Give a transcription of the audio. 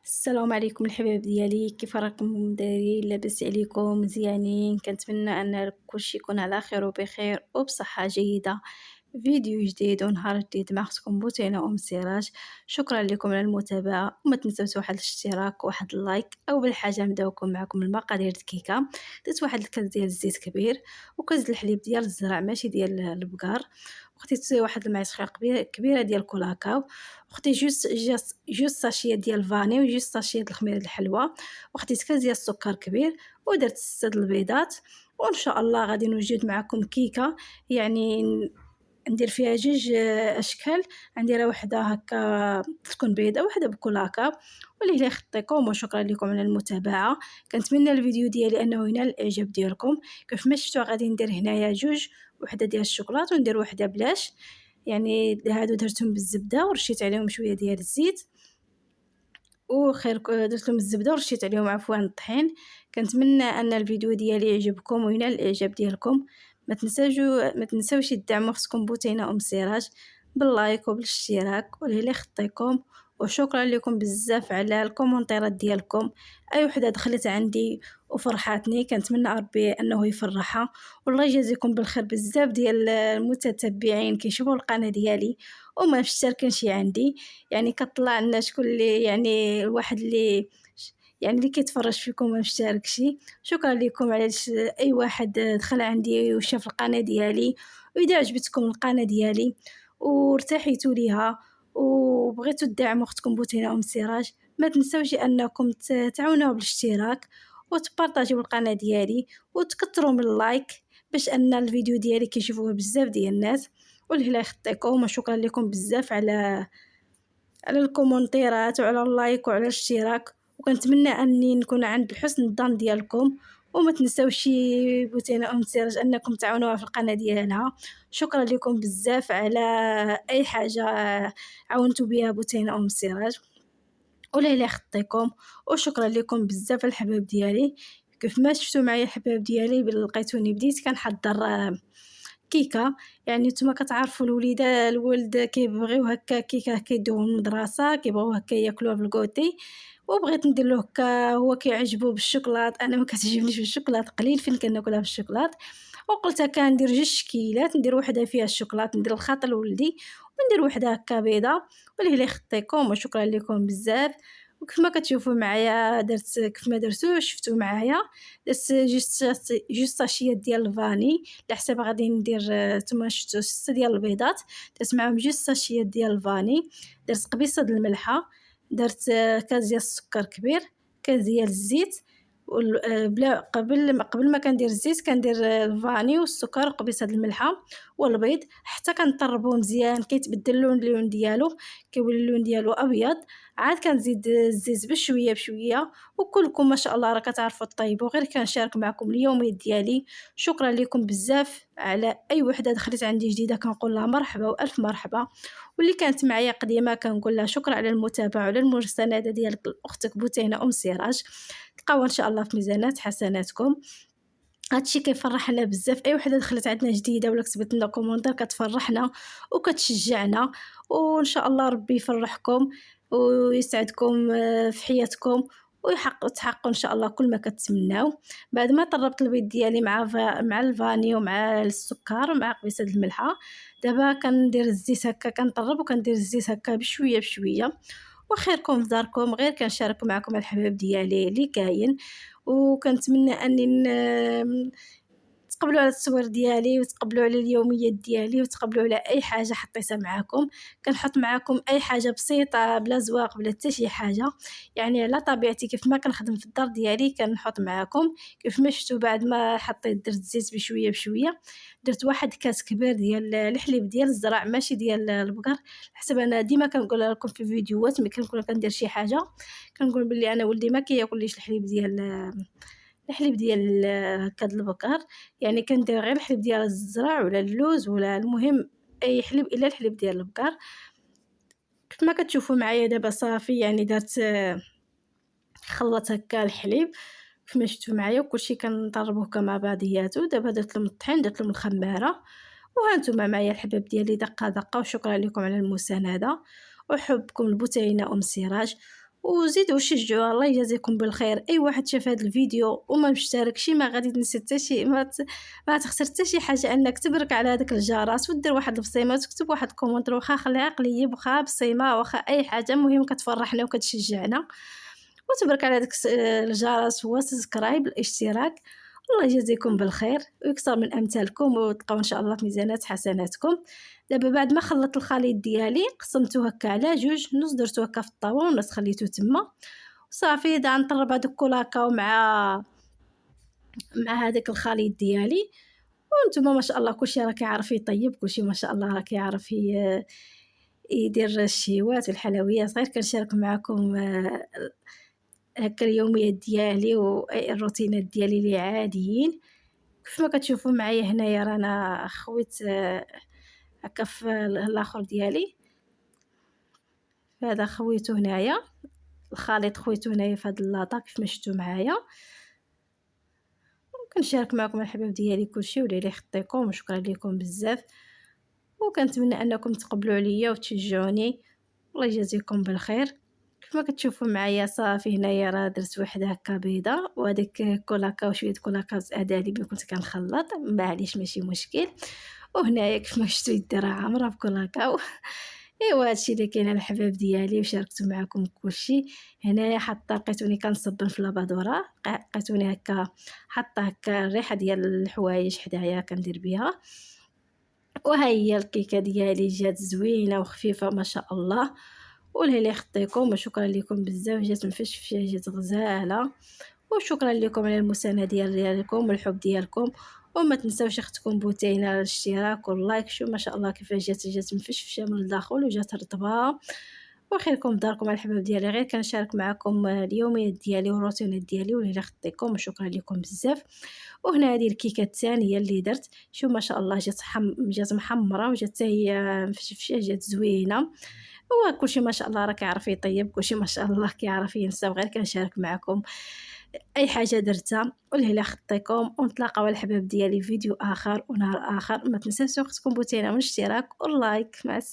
السلام عليكم الحبايب ديالي، كيف راكم دايرين؟ لاباس عليكم؟ مزيانين؟ كنتمنى ان كلشي يكون على خير وبخير وبصحة جيدة. فيديو جديد ونهار جديد مع اختكم بوتينة ام سراج. شكرا لكم على المتابعة، وما تنسوش واحد الاشتراك وواحد اللايك. اول حاجة نبداوكم معكم المقادير الكيكة. درت واحد الكاس ديال الزيت كبير، وكاس الحليب ديال الزرع ماشي ديال البقار، وخديت واحد المعلقة كبيرة ديال الكلاكاو، وخديت جوج ساشيات ديال الفاني وجوج ساشيات الخميره الحلوه، وخديت كاس ديال السكر كبير، ودرت 6 البيضات. وان شاء الله غادي نوجد معكم كيكه، يعني ندير فيها جوج اشكال. نديرها وحده هكا تكون بيضاء وحده بكلاكاو. واللي يخطيكم، وشكرا لكم على المتابعه. كنتمنى الفيديو ديالي انه ينال الاعجاب ديالكم. كيف ما شفتوا غادي ندير هنايا جوج، وحده ديال الشوكولاط وندير وحده بلاش. يعني هادو درتهم بالزبده ورشيت عليهم شويه ديال الزيت، وخير درت لهم الزبده ورشيت عليهم عفوا الطحين. كنتمنى ان الفيديو ديالي يعجبكم وينال الاعجاب ديالكم. ما تنساوش تدعموا اختكم بوتينه ام سراج باللايك وبالاشتراك واللي يخطيكم. وشكرا لكم بزاف على الكومنتيرات ديالكم. اي وحده دخلت عندي وفرحاتني، كنتمنى ربي انه يفرحها. والله يجازيكم بالخير بزاف ديال المتتبعين كيشوفوا القناه ديالي وما مشتركينش عندي. يعني كطلع لنا شكون اللي يعني الواحد اللي يعني اللي كيتفرج فيكم ما مشتركش. شكرا لكم على اي واحد دخل عندي وشاف القناه ديالي. واذا عجبتكم القناه ديالي وارتحيتوا ليها وبغيتوا تدعموا اختكم بوتينه ام سراج، ما تنسوش انكم تعاونوا بالاشتراك وتبارطاجيو القناه ديالي وتكثروا من اللايك، باش ان الفيديو ديالي كيشوفوه بزاف ديال الناس. والله يخطيكم، وشكرا لكم بزاف على الكومنتيرات وعلى اللايك وعلى الاشتراك. وكنتمنى اني نكون عند حسن الظن ديالكم. وما تنساوش بوتينا ام سراج انكم تعاونوها في القناه ديالها. شكرا لكم بزاف على اي حاجه عاونتوا بها بوتينا ام سراج. ولا يخطيكم، وشكرا لكم بزاف الحباب ديالي. كيف ما شفتوا معايا الحباب ديالي لقيتوني بديت كنحضر كيكه. يعني نتوما كتعرفوا الولد كيبغيو هكا كيكه كيدوه من المدرسه، كيبغيو هكا ياكلوها بالكوتي. وبغيت ندير له هكا، هو كيعجبو بالشوكولات، انا ما كتعجبنيش بالشوكولات، قليل فين كناكلها بالشوكولات. وقلت هكا ندير جوج شكيلات، ندير وحده فيها الشوكولات ندير الخاط لولدي، وندير وحده هكا بيضه. واللي يخطيكم، وشكرا لكم بزاف. وكيف ما كتشوفوا معايا درت كيف ما درتو شفتوا معايا. درت جوج ساشيات ديال الفاني على حساب غادي ندير. نتوما شفتوا 6 ديال البيضات، درت معاهم جوج ساشيات ديال الفاني. درت قبيصه د الملحه، درت كاس ديال السكر كبير، كاس ديال الزيت. بلا قبل ما كندير الزيت كندير الفاني والسكر وقبيصه د الملحه والبيض حتى كنطربوه مزيان، كيتبدل اللون ديالو، كيولي اللون ديالو ابيض. عاد كنزيد الزيت بشويه بشويه. وكلكم ما شاء الله راه كتعرفوا طيبوا، غير كنشارك معكم اليوميات ديالي. شكرا لكم بزاف على اي وحده دخلت عندي جديده، كنقول لها مرحبا والف مرحبا. واللي كانت معايا قديمه كنقول لها شكرا على المتابعه وعلى المسانده ديالك لاختك بوتينه ام سراج. تلقاو ان شاء الله في ميزانات حسناتكم. هادشي كيفرحنا بزاف، اي وحده دخلت عندنا جديده ولا كتبت لنا كومونتير كتفرحنا وكتشجعنا. وان شاء الله ربي يفرحكم ويسعدكم في حياتكم، تحققوا ان شاء الله كل ما كتمناو. بعد ما طربت البيض ديالي مع الفاني ومع السكر ومع قبيصه الملحه، دابا كندير الزيت هكا، كنطرب وكندير الزيت هكا بشويه بشويه. وخيركم في داركم، غير كنشارك معكم الحباب ديالي اللي كاين. وكنتمنى اني تقبلوا على التصوير ديالي وتقبلوا على اليوميات ديالي وتقبلوا على اي حاجه حطيتها معكم. كنحط معكم اي حاجه بسيطه بلا زواق بلا حتى شي حاجه، يعني على طبيعتي كيف ما كنخدم في الدار ديالي كنحط معكم. كيف ما شفتوا بعد ما حطيت درت الزيت بشويه بشويه، درت واحد كاس كبير ديال الحليب ديال الزرع ماشي ديال البقر. حسب انا ديما كنقول لكم في فيديوهات ملي كنكون كندير شي حاجه، كنقول بلي انا ولدي ما كياكلش الحليب ديال هكا د البقر. يعني كندير غير الحليب ديال الزرع ولا اللوز ولا المهم اي حليب الا الحليب ديال البقر. كيف ما كتشوفوا معايا دابا صافي، يعني درت خلط هكا الحليب كيف ما شفتوا معايا، وكلشي كنطربوه هكا مع بعضياتو. دابا درت لهم الطحين، درت لهم الخماره. وهانتوما معايا الحباب ديالي دقه دقه. وشكرا لكم على المسانده وحبكم البوتينه ام سراج. وزيدوا شجعوا. الله يجازيكم بالخير. اي واحد شاف هذا الفيديو وما مشتركش ما غادي تنسى حتى شي، ما تخسر حتى شي حاجه انك تبرك على هذاك الجرس ودير واحد البصيمه وتكتب واحد الكومنتر، واخا خليها قليب واخا بصيمه واخا اي حاجه، المهم كتفرحنا وكتشجعنا. وتبرك على هذاك الجرس هو سبسكرايب الاشتراك. الله يجازيكم بالخير ويكثر من امثالكم وتلقاو ان شاء الله في ميزانات حسناتكم. دابا بعد ما خلطت الخليط ديالي قسمته هكا على جوج، نص درتو هكا في الطاوه ونص خليته تما صافي. دا نطرب هذوك الكولاكاو مع هذاك الخليط ديالي. وانتم ما شاء الله كلشي راه كيعرف يطيب، كلشي ما شاء الله راه كيعرف يدير الشهيوات والحلويات. غير كنشارك معكم هكا اليوميات ديالي والروتينات ديالي اللي عاديين. كيف ما كتشوفوا معايا هنايا رانا خويت هكا في الاخر ديالي، هذا خويته هنايا الخليط، خويته هنايا في هذا اللاطا كيف ما شفتوا معايا. وكنشارك معكم الحباب ديالي كلشي، وليلي يخطيكم وشكرا لكم بزاف، وكنتمنى انكم تقبلوا عليا وتشجعوني. الله يجازيكم بالخير. كيف ما كتشوفوا معايا صافي هنايا راه درت وحده هكا بيضه، وهذيك كولاكاو شويه كولاكاو زادالي ملي كنت كنخلط، معليش ماشي مشكل. وهنايا كيف ما شفتوا يدي راه عامره بكولاكاو. ايوا هادشي اللي كاين الحباب ديالي، وشاركت معكم كلشي. هنايا حاطه لقيتوني كنصبن في لابادوره، لقيتوني هكا حاطه هكا الريحه ديال الحوايج حدايا كندير بها. وها هي الكيكه ديالي جات زوينه وخفيفه ما شاء الله. ولهلا يخطيكم وشكرا لكم بزاف، جات مفشفشه جات غزاله. وشكرا لكم على المساندة ديالكم والحب ديالكم. وما تنساوش اختكم بوتينا على الاشتراك واللايك. شو ما شاء الله كيفاش جات مفشفشه من الداخل وجات رطبه. وخيركم داركم على الحباب ديالي، غير كنشارك معكم اليوميات ديالي والروتينات ديالي. ولهلا خطيكم وشكرا لكم بزاف. وهنا هذه الكيكه الثانيه اللي درت، شو ما شاء الله جات محمره وجات حتى هي مفشفشه جات زوينه. هو كلشي ما شاء الله راه كيعرف يطيب، كلشي ما شاء الله كيعرف ينسى، غير كنشارك معكم اي حاجه درتها. ولهلا خطيكم ونتلاقاو الحباب ديالي فيديو اخر ونهار اخر. ما تنساوش اختكم بوتينا من الاشتراك واللايك. مع السلامه.